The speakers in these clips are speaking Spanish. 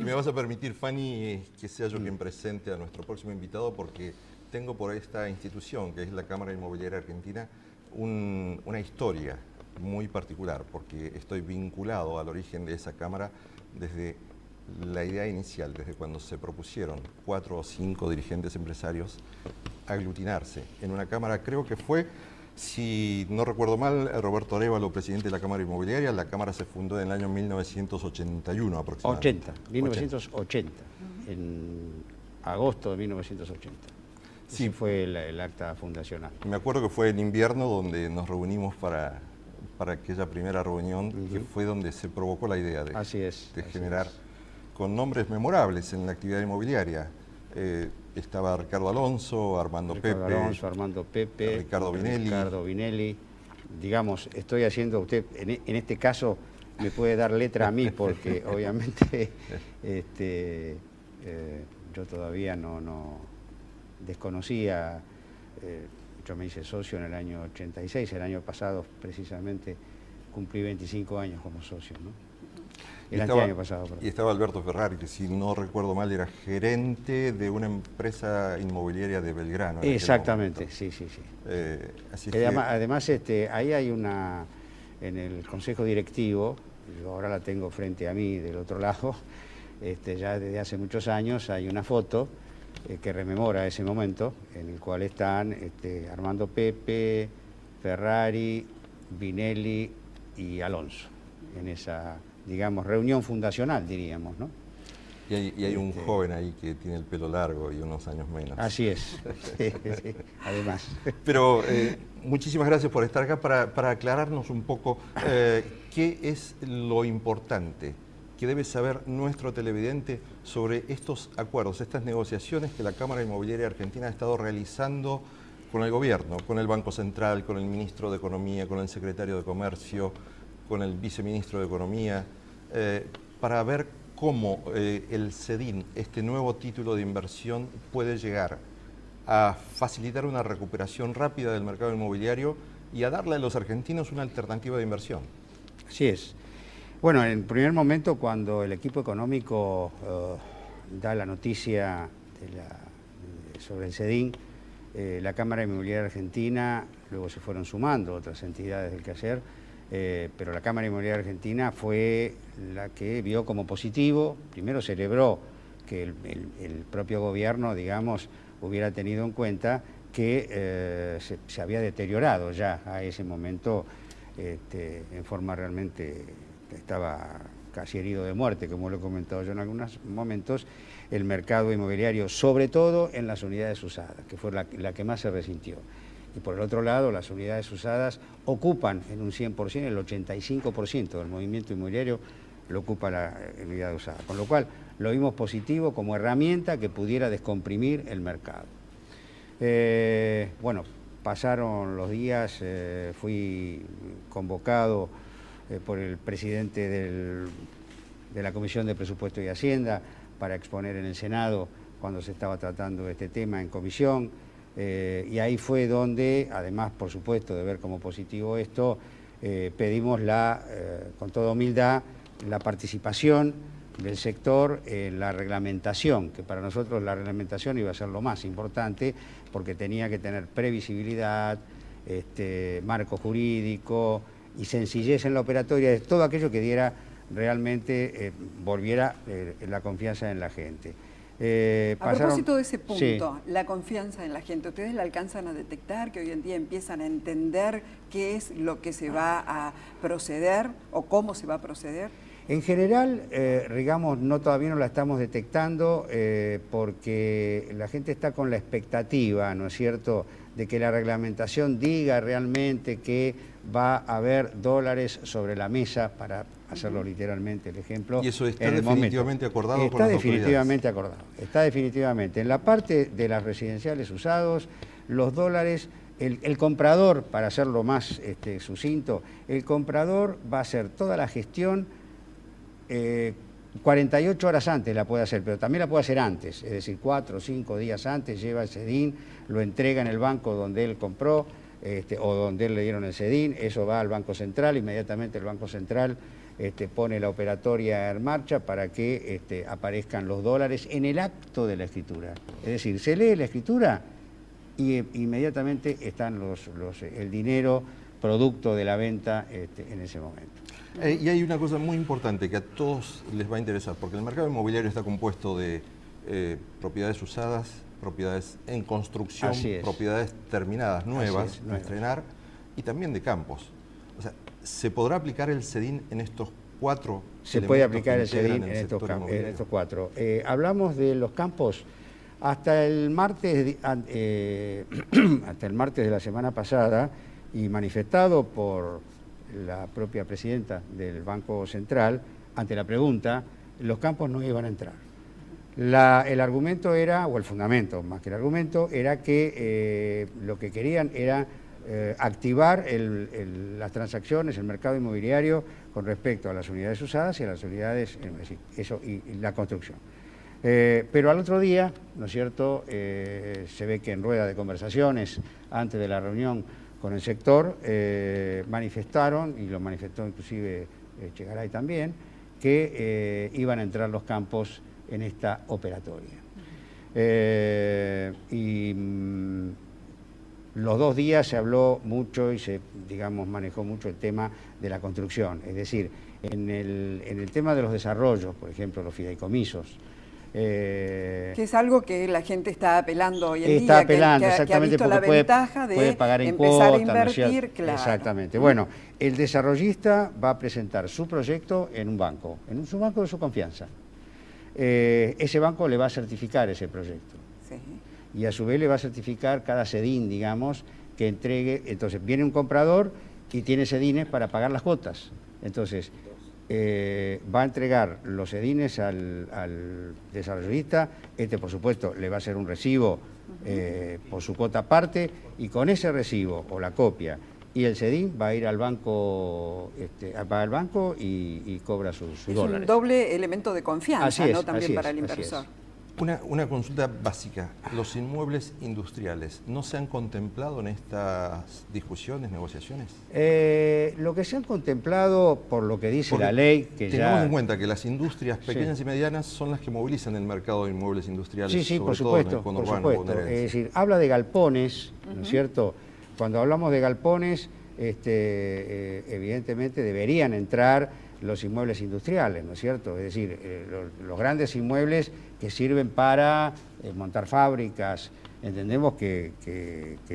me vas a permitir, Fanny, que sea yo quien presente a nuestro próximo invitado, porque tengo por esta institución, que es la Cámara Inmobiliaria Argentina, una historia muy particular, porque estoy vinculado al origen de esa Cámara desde la idea inicial, desde cuando se propusieron 4 o 5 dirigentes empresarios aglutinarse en una Cámara. Creo que fue, si no recuerdo mal, Roberto Arévalo, presidente de la Cámara Inmobiliaria. La Cámara se fundó en el año 1981 aproximadamente. 1980, en agosto de 1980. Sí, ese fue el acta fundacional. Me acuerdo que fue en invierno donde nos reunimos para aquella primera reunión, que fue donde se provocó la idea de generar con nombres memorables en la actividad inmobiliaria. Estaba Ricardo Alonso, Armando Pepe, Ricardo Vinelli. Digamos, estoy haciendo, usted en este caso me puede dar letra a mí, porque obviamente yo todavía no desconocía. Yo me hice socio en el año 86, el año pasado precisamente cumplí 25 años como socio, ¿no? El año pasado. Perdón. Y estaba Alberto Ferrari, que si no recuerdo mal era gerente de una empresa inmobiliaria de Belgrano. Exactamente, sí. Así además ahí hay una, en el consejo directivo, yo ahora la tengo frente a mí del otro lado, ya desde hace muchos años hay una foto que rememora ese momento, en el cual están Armando Pepe, Ferrari, Vinelli y Alonso, en esa, digamos, reunión fundacional, diríamos, ¿no? Y hay un joven ahí que tiene el pelo largo y unos años menos. Así es, sí, además. Pero muchísimas gracias por estar acá para aclararnos un poco qué es lo importante que debe saber nuestro televidente sobre estos acuerdos, estas negociaciones que la Cámara Inmobiliaria Argentina ha estado realizando con el gobierno, con el Banco Central, con el ministro de Economía, con el secretario de Comercio, con el viceministro de Economía, para ver cómo el CEDIN, este nuevo título de inversión, puede llegar a facilitar una recuperación rápida del mercado inmobiliario y a darle a los argentinos una alternativa de inversión. Así es. Bueno, en primer momento, cuando el equipo económico da la noticia sobre el CEDIN, la Cámara Inmobiliaria Argentina, luego se fueron sumando otras entidades del quehacer, pero la Cámara Inmobiliaria Argentina fue la que vio como positivo, primero celebró que el propio gobierno, digamos, hubiera tenido en cuenta que se había deteriorado ya a ese momento en forma realmente, estaba casi herido de muerte, como lo he comentado yo en algunos momentos, el mercado inmobiliario, sobre todo en las unidades usadas, que fue la que más se resintió. Y por el otro lado, las unidades usadas ocupan en un 100%, el 85% del movimiento inmobiliario lo ocupa la unidad usada. Con lo cual, lo vimos positivo como herramienta que pudiera descomprimir el mercado. Bueno, pasaron los días, fui convocado por el presidente de la Comisión de Presupuesto y Hacienda para exponer en el Senado cuando se estaba tratando este tema en comisión. Y ahí fue donde, además, por supuesto, de ver como positivo esto, pedimos con toda humildad la participación del sector en la reglamentación, que para nosotros la reglamentación iba a ser lo más importante, porque tenía que tener previsibilidad, marco jurídico y sencillez en la operatoria, de todo aquello que diera realmente, volviera la confianza en la gente. A propósito de ese punto, sí, la confianza en la gente, ¿ustedes la alcanzan a detectar, que hoy en día empiezan a entender qué es lo que se va a proceder o cómo se va a proceder? En general, digamos, todavía no la estamos detectando porque la gente está con la expectativa, ¿no es cierto?, de que la reglamentación diga realmente que va a haber dólares sobre la mesa, para hacerlo literalmente el ejemplo. ¿Y eso está definitivamente acordado con las autoridades? Está definitivamente acordado, está definitivamente. En la parte de las residenciales usados, los dólares, el comprador, para hacerlo más sucinto, el comprador va a hacer toda la gestión 48 horas antes la puede hacer, pero también la puede hacer antes, es decir, 4 o 5 días antes, lleva el CEDIN, lo entrega en el banco donde él compró, o donde le dieron el CEDIN, eso va al Banco Central, inmediatamente el Banco Central pone la operatoria en marcha para que aparezcan los dólares en el acto de la escritura. Es decir, se lee la escritura y inmediatamente están el dinero producto de la venta en ese momento. Y hay una cosa muy importante que a todos les va a interesar, porque el mercado inmobiliario está compuesto de propiedades usadas, propiedades en construcción, propiedades terminadas, nuevas, a estrenar, y también de campos. O sea, ¿se podrá aplicar el CEDIN en estos cuatro? Se puede aplicar el CEDIN en estos cuatro. Hablamos de los campos hasta el martes, hasta el martes de la semana pasada, y manifestado por la propia presidenta del Banco Central, ante la pregunta, los campos no iban a entrar. El argumento era, o el fundamento más que el argumento, era que lo que querían era activar las transacciones, el mercado inmobiliario con respecto a las unidades usadas y a las unidades, y la construcción. Pero al otro día, ¿no es cierto?, se ve que en rueda de conversaciones, antes de la reunión con el sector, manifestaron, y lo manifestó inclusive Chegaray también, que iban a entrar los campos en esta operatoria. Los 2 días se habló mucho y se, manejó mucho el tema de la construcción, es decir, en el tema de los desarrollos, por ejemplo, los fideicomisos. Que es algo que la gente está apelando hoy en día. Está apelando, que exactamente, ha visto la ventaja de pagar en empezar cuota, a invertir, ¿no? claro. Exactamente. Bueno, el desarrollista va a presentar su proyecto en un banco, en su banco de su confianza. Ese banco le va a certificar ese proyecto. Sí. Y a su vez le va a certificar cada CEDIN, que entregue. Entonces viene un comprador y tiene CEDINes para pagar las cuotas. Entonces va a entregar los CEDINes al desarrollista, por supuesto le va a hacer un recibo por su cuota aparte, y con ese recibo o la copia y el CEDIN va a ir al banco, va al banco y cobra sus dólares. Es un doble elemento de confianza, ¿no? También para el inversor. Una consulta básica. ¿Los inmuebles industriales no se han contemplado en estas discusiones, negociaciones? Lo que se han contemplado, por lo que dice la ley, que tengamos en cuenta que las industrias pequeñas y medianas son las que movilizan el mercado de inmuebles industriales. Sí, por supuesto, por supuesto. Es decir, habla de galpones, ¿no es cierto? Cuando hablamos de galpones, evidentemente deberían entrar los inmuebles industriales, ¿no es cierto? Es decir, los grandes inmuebles que sirven para montar fábricas, entendemos que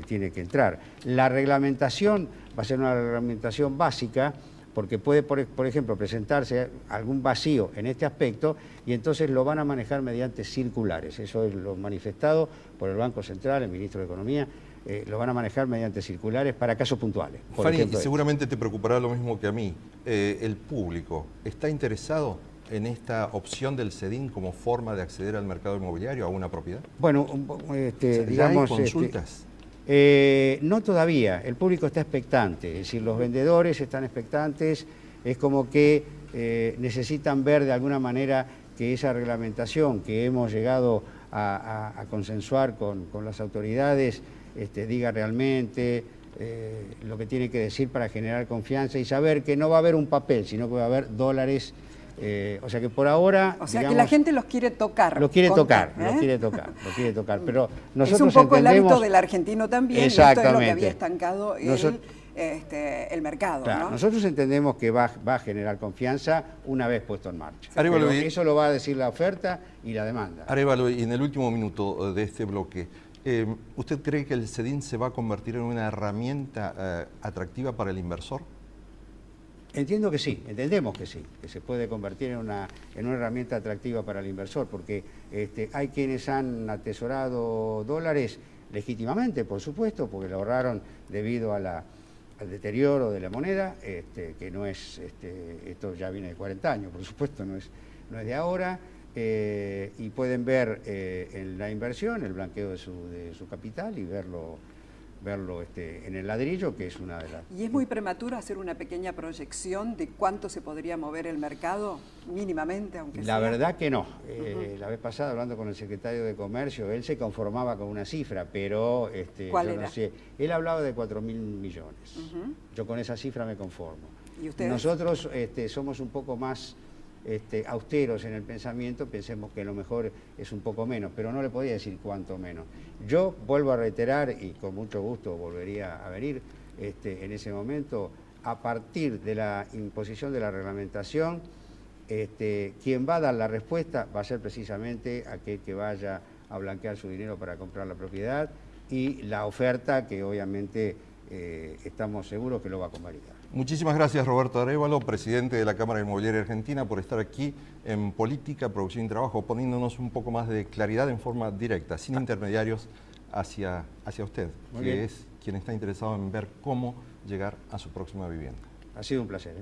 tiene que entrar. La reglamentación va a ser una reglamentación básica, porque puede, por ejemplo, presentarse algún vacío en este aspecto, y entonces lo van a manejar mediante circulares. Eso es lo manifestado por el Banco Central, el Ministro de Economía. Lo van a manejar mediante circulares para casos puntuales. Fanny, seguramente te preocupará lo mismo que a mí. ¿El público está interesado en esta opción del CEDIN como forma de acceder al mercado inmobiliario, a una propiedad? Bueno, digamos... ¿Hay consultas? No todavía. El público está expectante. Es decir, los vendedores están expectantes. Es como que necesitan ver de alguna manera que esa reglamentación que hemos llegado a consensuar con las autoridades diga realmente lo que tiene que decir para generar confianza y saber que no va a haber un papel, sino que va a haber dólares. O sea que por ahora... O sea, digamos, que la gente los quiere tocar. Lo quiere tocar. Pero nosotros es un poco entendemos, el hábito del argentino también, exactamente, y esto es lo que había estancado el mercado. Claro, ¿no? Nosotros entendemos que va a generar confianza una vez puesto en marcha. Arévalo, eso lo va a decir la oferta y la demanda. Arévalo, y en el último minuto de este bloque, ¿usted cree que el CEDIN se va a convertir en una herramienta atractiva para el inversor? Entiendo que sí, entendemos que sí, que se puede convertir en una herramienta atractiva para el inversor, porque hay quienes han atesorado dólares legítimamente, por supuesto, porque lo ahorraron debido al deterioro de la moneda, que no es, esto ya viene de 40 años, por supuesto, no es de ahora, y pueden ver en la inversión el blanqueo de su capital y verlo verlo en el ladrillo, que es una de las... ¿Y es muy prematuro hacer una pequeña proyección de cuánto se podría mover el mercado, mínimamente, aunque sea? La verdad que no. La vez pasada, hablando con el secretario de Comercio, él se conformaba con una cifra, pero ¿cuál yo era? no sé. Él hablaba de 4.000 millones. Yo con esa cifra me conformo. ¿Y ustedes? Nosotros somos un poco más austeros en el pensamiento, pensemos que lo mejor es un poco menos, pero no le podía decir cuánto menos. Yo vuelvo a reiterar, y con mucho gusto volvería a venir en ese momento, a partir de la imposición de la reglamentación, quien va a dar la respuesta va a ser precisamente aquel que vaya a blanquear su dinero para comprar la propiedad, y la oferta que obviamente estamos seguros que lo va a convalidar. Muchísimas gracias, Roberto Arévalo, presidente de la Cámara Inmobiliaria Argentina, por estar aquí en Política, Producción y Trabajo, poniéndonos un poco más de claridad en forma directa, sin intermediarios, hacia usted, que es quien está interesado en ver cómo llegar a su próxima vivienda. Ha sido un placer.